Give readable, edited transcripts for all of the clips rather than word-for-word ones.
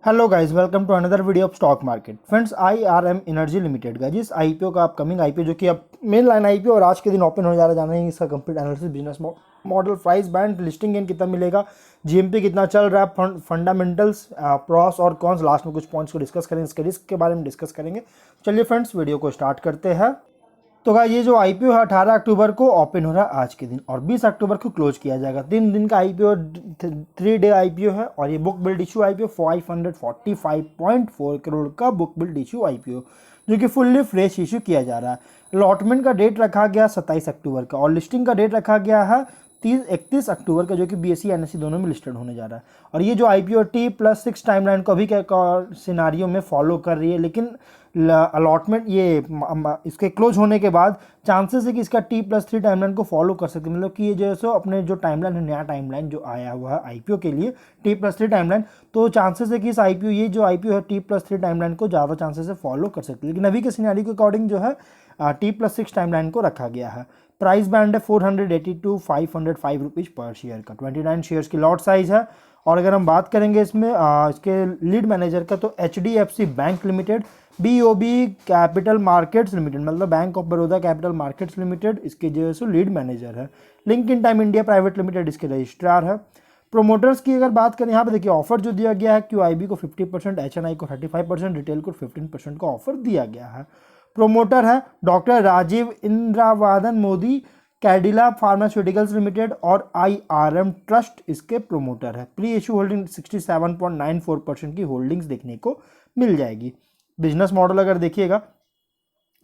Hello guys, welcome to another video of stock market. Friends, IRM energy limited का जिस IPO का upcoming IPO जो कि अब मेन लाइन आईपीओ और आज के दिन ओपन हो जा रहा है, जाना है इसका complete analysis, business model, price band, listing gain कितना मिलेगा, जीएमपी कितना चल रहा है, फंडामेंटल्स, प्रॉस और कॉन्स, लास्ट में कुछ पॉइंट्स को डिस्कस करेंगे, इसके रिस्क के बारे में डिस्कस करेंगे। चलिए फ्रेंड्स, वीडियो को स्टार्ट करते हैं। तो गाइस, ये जो आईपीओ है 18 अक्टूबर को ओपन हो रहा है आज के दिन और 20 अक्टूबर को क्लोज किया जाएगा। 3 दिन का आईपीओ, 3 डे आईपीओ है और ये book build issue IPO 545.4 crore का बुक बिल्ड इशू आईपीओ जो कि फुल्ली फ्रेश इशू किया जा रहा है। अलॉटमेंट का डेट रखा गया 27 अक्टूबर का और लिस्टिंग का डेट रखा गया है 31 अक्टूबर का, जो कि बीएसई एनएसई दोनों में लिस्टेड होने जा रहा है। और ये जो आईपीओ T+6 टाइमलाइन को अभी क्या सिनारियो में फॉलो कर रही है, लेकिन अलॉटमेंट ये इसके क्लोज होने के बाद चांसेस है कि इसका T+3 टाइमलाइन को फॉलो कर सकते हैं। मतलब कि ये जो है सो अपने जो टाइमलाइन है, नया टाइमलाइन जो आया हुआ है आईपीओ के लिए T+3 टाइमलाइन, तो चांसेस है कि इस आईपीओ ये जो आईपीओ है T+3 टाइमलाइन को ज़्यादा चांसेस है फॉलो कर सकते हैं। लेकिन अभी के सिनारियो के अकॉर्डिंग जो है T+6 टाइमलाइन को रखा गया है। प्राइस बैंड है 480 to 505 रुपीज़ पर शेयर का। 29 शेयर्स की लॉट साइज है। और अगर हम बात करेंगे इसमें इसके लीड मैनेजर का, तो HDFC bank limited, BOB capital markets limited, मतलब bank of Baroda capital markets limited इसके जो है सो लीड मैनेजर है। Link in time India private limited इसके रजिस्ट्रार है। प्रोमोटर्स की अगर बात करें, यहाँ पे देखिए ऑफर जो दिया गया है, QIB को 50%, HNI को 35%, रिटेल को 15% का ऑफर दिया गया है। प्रोमोटर है doctor Rajeev Indravadan Modi, Cadila pharmaceuticals limited और IRM ट्रस्ट इसके प्रोमोटर है। प्री इशू होल्डिंग 67.94% की होल्डिंग्स देखने को मिल जाएगी। बिजनेस मॉडल अगर देखिएगा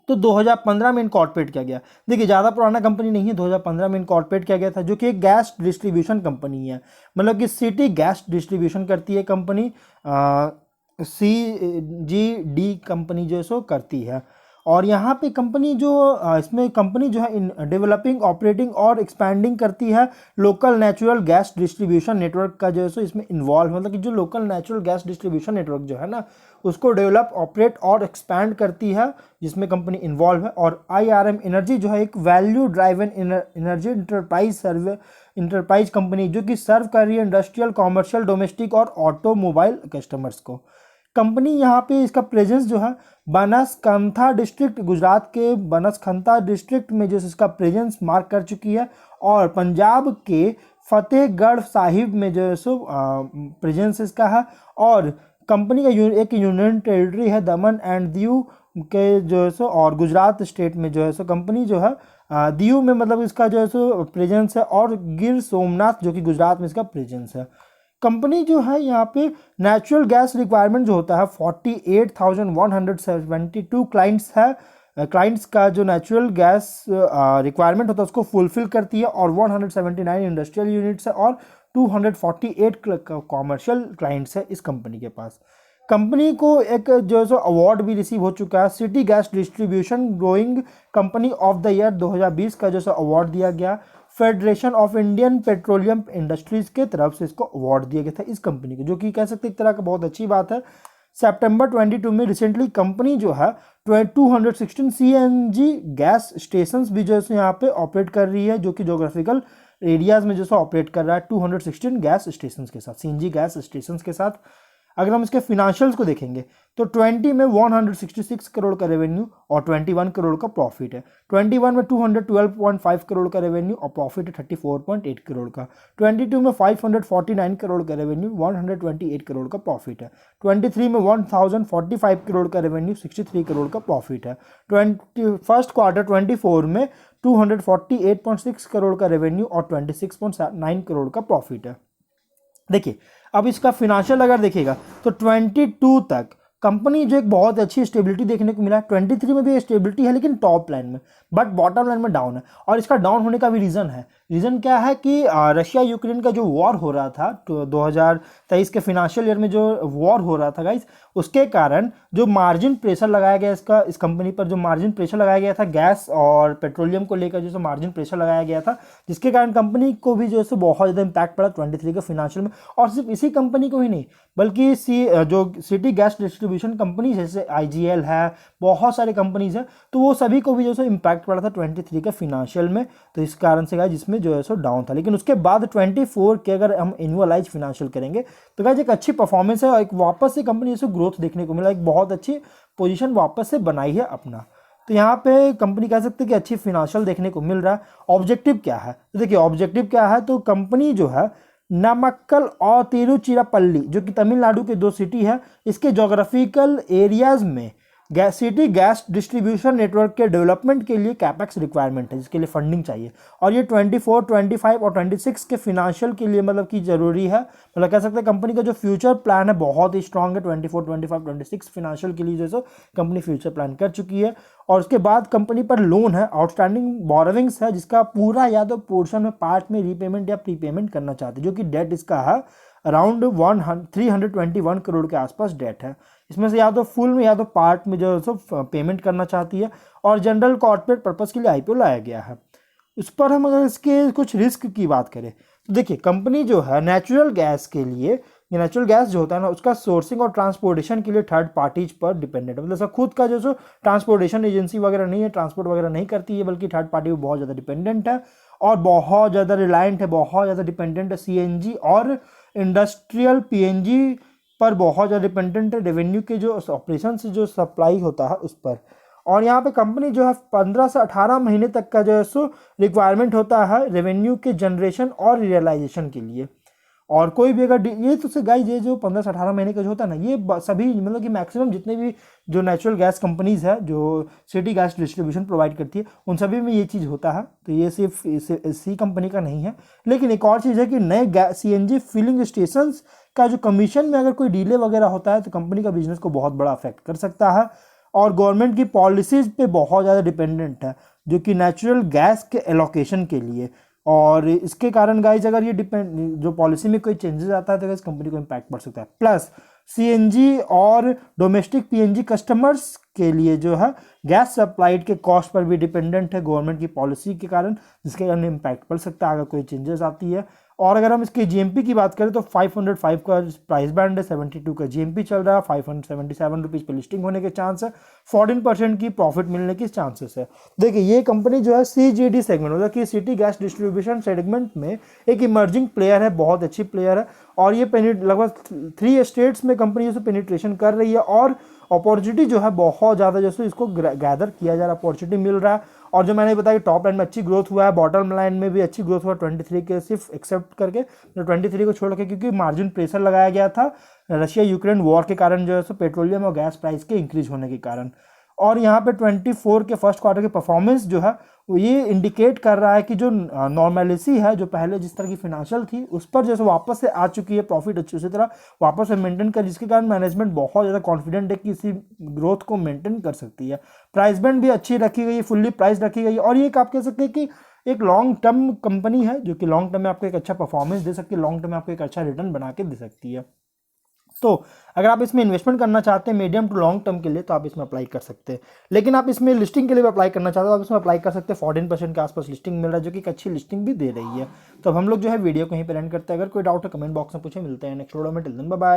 तो 2015 में इनकॉर्पोरेट किया गया। देखिए ज़्यादा पुराना कंपनी नहीं है, 2015 में इनकॉर्पोरेट किया गया था, जो कि एक गैस डिस्ट्रीब्यूशन कंपनी है। मतलब कि सिटी गैस डिस्ट्रीब्यूशन करती है कंपनी, CGD कंपनी जो है सो करती है। और यहाँ पे कंपनी जो इसमें कंपनी जो है डेवलपिंग, ऑपरेटिंग और एक्सपैंडिंग करती है local natural gas distribution network का जो है सो इसमें इन्वॉल्व, मतलब कि जो local natural gas distribution network जो है ना, उसको डेवलप, ऑपरेट और एक्सपैंड करती है, जिसमें कंपनी इन्वॉल्व है। और IRM एनर्जी जो है एक value driven energy enterprise company जो कि सर्व कर रही है इंडस्ट्रियल, कॉमर्शियल, डोमेस्टिक और ऑटोमोबाइल कस्टमर्स को। कंपनी यहाँ पे इसका प्रेजेंस जो है बनासकांठा डिस्ट्रिक्ट, गुजरात के बनासकांठा डिस्ट्रिक्ट में जो इसका प्रेजेंस मार्क कर चुकी है, और पंजाब के फतेहगढ़ साहिब में जो है सो प्रेजेंस इसका है। और कंपनी का एक यूनियन टेरिटरी है दमन एंड दीव के जो है सो, और गुजरात स्टेट में जो है सो कंपनी जो है दीव में, मतलब इसका जो है सो प्रेजेंस है, और गिर सोमनाथ जो कि गुजरात में इसका प्रेजेंस है। कंपनी जो है यहाँ पे नेचुरल गैस रिक्वायरमेंट जो होता है 48,172 क्लाइंट्स है, क्लाइंट्स का जो नेचुरल गैस रिक्वायरमेंट होता है उसको फुलफिल करती है, और 179 इंडस्ट्रियल यूनिट्स है और 248 कॉमर्शियल क्लाइंट्स है इस कंपनी के पास। कंपनी को एक जो है सो अवार्ड भी रिसीव हो चुका है, city gas distribution growing company of the year 2020 का जो सो अवार्ड दिया गया। Federation of Indian petroleum industries के तरफ से इसको अवार्ड दिया गया था इस कंपनी को, जो कि कह सकते एक तरह का बहुत अच्छी बात है। सितंबर 22 में रिसेंटली कंपनी जो है 216 CNG गैस स्टेशंस भी जो है यहाँ पे ऑपरेट कर रही है, जो कि जोग्राफिकल एरियाज में जो है ऑपरेट कर रहा है 216 गैस स्टेशंस के साथ, CNG गैस स्टेशंस के साथ। अगर हम इसके फिनेंशियल्स को देखेंगे तो 20 में 166 करोड़ का रेवेन्यू और 21 करोड़ का प्रॉफिट है। 21 में 212.5 करोड़ का रेवेन्यू और प्रॉफिट है 34.8 करोड़ का। 22 में 549 करोड़ का रेवेन्यू, 128 करोड़ का प्रॉफिट है। 23 में 1045 करोड़ का रेवेन्यू, 63 करोड़ का प्रॉफिट है। फर्स्ट क्वार्टर 24 में 248.6 करोड़ का रेवेन्यू और 26.9 करोड़ का प्रॉफिट है। देखिए अब इसका फिनेंशियल अगर देखिएगा तो 22 तक कंपनी जो एक बहुत अच्छी स्टेबिलिटी देखने को मिला है। 23 में भी स्टेबिलिटी है लेकिन टॉप लाइन में, बट बॉटम लाइन में डाउन है। और इसका डाउन होने का भी रीज़न है। रीज़न क्या है कि रशिया यूक्रेन का जो वॉर हो रहा था, तो 2023 के फिनेंशियल ईयर में जो वॉर हो रहा था गाइस, उसके कारण जो मार्जिन प्रेशर लगाया गया इस कंपनी पर, जो मार्जिन प्रेशर लगाया गया था गैस और पेट्रोलियम को लेकर, जो मार्जिन प्रेशर लगाया गया था, जिसके कारण कंपनी को भी जो है बहुत ज़्यादा इम्पैक्ट पड़ा 23 के फिनेंशियल में। और सिर्फ इसी कंपनी को ही नहीं, बल्कि जो सिटी गैस डिस्ट्रीब्यूशन कंपनी जैसे IGL है, बहुत सारे कंपनीज हैं, तो वो सभी को भी जो है इम्पैक्ट पड़ा था 23 के फिनेंशियल में। तो इस कारण से गाइज जिसमें जो है सो डाउन था, लेकिन उसके बाद 24 के अगर हम एनुअलाइज फिनेंशियल करेंगे तो गाइज एक अच्छी परफॉर्मेंस है और एक वापस से कंपनी जैसे ग्रोथ देखने को मिला, एक बहुत अच्छी पोजीशन वापस से बनाई है अपना। तो यहाँ पे कंपनी कह सकते हैं कि अच्छी फिनेंशियल देखने को मिल रहा है। ऑब्जेक्टिव क्या है, तो देखिए ऑब्जेक्टिव क्या है, तो कंपनी जो है नामक्कल और तिरुचिरापल्ली जो कि तमिलनाडु के दो सिटी है, इसके जोग्राफिकल एरियाज में सिटी गैस डिस्ट्रीब्यूशन नेटवर्क के डेवलपमेंट के लिए कैपेक्स रिक्वायरमेंट है, जिसके लिए फंडिंग चाहिए। और ये 24, 25 और 26 के फिनेंशियल के लिए मतलब कि जरूरी है। मतलब कह सकते हैं कंपनी का जो फ्यूचर प्लान है बहुत ही स्ट्रांग है। 24, 25, 26 फिनेंशियल के लिए जैसे कंपनी फ्यूचर प्लान कर चुकी है। और उसके बाद कंपनी पर लोन है, आउटस्टैंडिंग बोरोविंग्स है, जिसका पूरा या तो पोर्शन में पार्ट में रीपेमेंट या प्रीपेमेंट करना चाहते हैं, जो कि डेट इसका है अराउंड 321 करोड़ के आसपास डेट है। इसमें से या तो फुल में या तो पार्ट में जो है सो पेमेंट करना चाहती है। और जनरल कॉर्पोरेट पर्पस के लिए IPO लाया गया है। उस पर हम अगर इसके कुछ रिस्क की बात करें तो देखिए कंपनी जो है नेचुरल गैस के लिए, ये नेचुरल गैस जो होता है ना, उसका सोर्सिंग और ट्रांसपोर्टेशन के लिए थर्ड पार्टीज पर डिपेंडेंट है। मतलब खुद का जो सो ट्रांसपोर्टेशन एजेंसी वगैरह नहीं है, ट्रांसपोर्ट वगैरह नहीं करती है, बल्कि थर्ड पार्टी पर बहुत ज़्यादा डिपेंडेंट है और बहुत ज़्यादा रिलायंट है, बहुत ज़्यादा डिपेंडेंट है CNG और इंडस्ट्रियल PNG पर बहुत ज़्यादा डिपेंडेंट है, रेवेन्यू के जो ऑपरेशन से जो सप्लाई होता है उस पर। और यहाँ पे कंपनी जो है 15 से 18 महीने तक का जो है सो रिक्वायरमेंट होता है रेवेन्यू के जनरेशन और रियलाइजेशन के लिए। और कोई भी अगर ये तो गाइस ये जो 15 से 18 महीने का जो होता है ना, ये सभी मतलब कि मैक्सिमम जितने भी जो नेचुरल गैस कंपनीज है जो सिटी गैस डिस्ट्रीब्यूशन प्रोवाइड करती है उन सभी में ये चीज़ होता है। तो ये सिर्फ सी कंपनी का नहीं है। लेकिन एक और चीज़ है कि नए CNG फिलिंग स्टेशन का जो कमीशन में अगर कोई डिले वगैरह होता है तो कंपनी का बिजनेस को बहुत बड़ा अफेक्ट कर सकता है। और गवर्नमेंट की पॉलिसीज पे बहुत ज़्यादा डिपेंडेंट है, जो कि नेचुरल गैस के एलोकेशन के लिए। और इसके कारण गाइज अगर ये डिपेंड जो पॉलिसी में कोई चेंजेस आता है तो इस कंपनी को इम्पैक्ट पड़ सकता है। प्लस CNG और डोमेस्टिक PNG कस्टमर्स के लिए जो है गैस सप्लाइड के कॉस्ट पर भी डिपेंडेंट है गवर्नमेंट की पॉलिसी के कारण, जिसके कारण इम्पैक्ट पड़ सकता है अगर कोई चेंजेस आती है। और अगर हम इसके GMP की बात करें तो 505 का प्राइस बैंड है, 72 का GMP चल रहा है, 577 रुपीज़ पे लिस्टिंग होने के चांस है, 14% की प्रॉफिट मिलने की चांसेस है। देखिए ये कंपनी जो है CGD सेगमेंट मतलब कि सिटी गैस डिस्ट्रीब्यूशन सेगमेंट में एक इमर्जिंग प्लेयर है, बहुत अच्छी प्लेयर है। और ये लगभग 3 स्टेट्स में कंपनी जो पेनिट्रेशन कर रही है और अपॉर्चुनिटी जो है बहुत ज़्यादा जैसे इसको गैदर किया जा रहा है, अपॉर्चुनिटी मिल रहा है। और जो मैंने बताया कि टॉप लाइन में अच्छी ग्रोथ हुआ है, बॉटम लाइन में भी अच्छी ग्रोथ हुआ 23 के सिर्फ एक्सेप्ट करके, जो 23 को छोड़ के, क्योंकि मार्जिन प्रेशर लगाया गया था रशिया यूक्रेन वॉर के कारण जो है सो पेट्रोलियम और गैस प्राइस के इंक्रीज होने के कारण। और यहाँ पे 24 के फर्स्ट क्वार्टर की परफॉर्मेंस जो है वो ये इंडिकेट कर रहा है कि जो नॉर्मेलिसी है जो पहले जिस तरह की फिनेंशियल थी उस पर जैसे वापस से आ चुकी है, प्रॉफिट अच्छी उसी तरह वापस से मेंटेन कर, जिसके कारण मैनेजमेंट बहुत ज़्यादा कॉन्फिडेंट है कि इसी ग्रोथ को मेंटेन कर सकती है। प्राइस बैंड भी अच्छी रखी गई, फुल्ली प्राइस रखी गई और ये आप कह सकते हैं कि एक लॉन्ग टर्म कंपनी है जो कि लॉन्ग टर्म में आपको एक अच्छा परफॉर्मेंस दे सकती है, लॉन्ग टर्म में आपको एक अच्छा रिटर्न बना के दे सकती है। तो अगर आप इसमें इन्वेस्टमेंट करना चाहते हैं मीडियम टू लॉन्ग टर्म के लिए तो आप इसमें अप्लाई कर सकते हैं। लेकिन आप इसमें लिस्टिंग के लिए भी अप्लाई करना चाहते हो आप इसमें अप्लाई कर सकते हैं। 14% के आसपास लिस्टिंग मिल रहा है, जो कि एक अच्छी लिस्टिंग भी दे रही है। तो अब हम लोग जो है वीडियो कहीं पर एंड करते हैं। अगर कोई डाउट है कमेंट बॉक्स में पूछे। मिलते हैं नेक्स्ट वीडियो में। Till then bye bye.